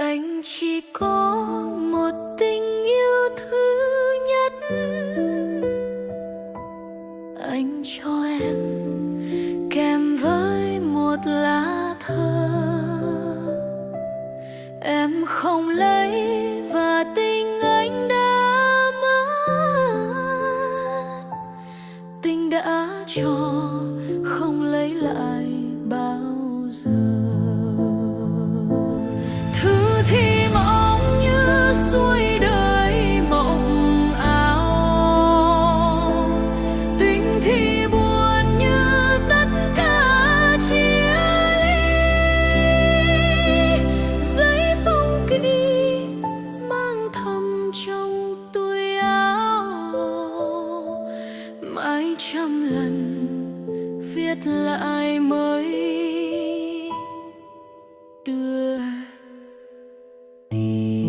Anh chỉ có một tình yêu thứ nhất, anh cho em kèm với một lá thơ. Em không lấy và tình anh đã mất, tình đã cho không lấy lại bao giờ. Thứ thì mong như suối đời mộng ảo, tình thì buồn như tất cả chia ly. Giấy phong kỹ mang thầm trong túi áo, mãi trăm lần viết lại mới đưa đi.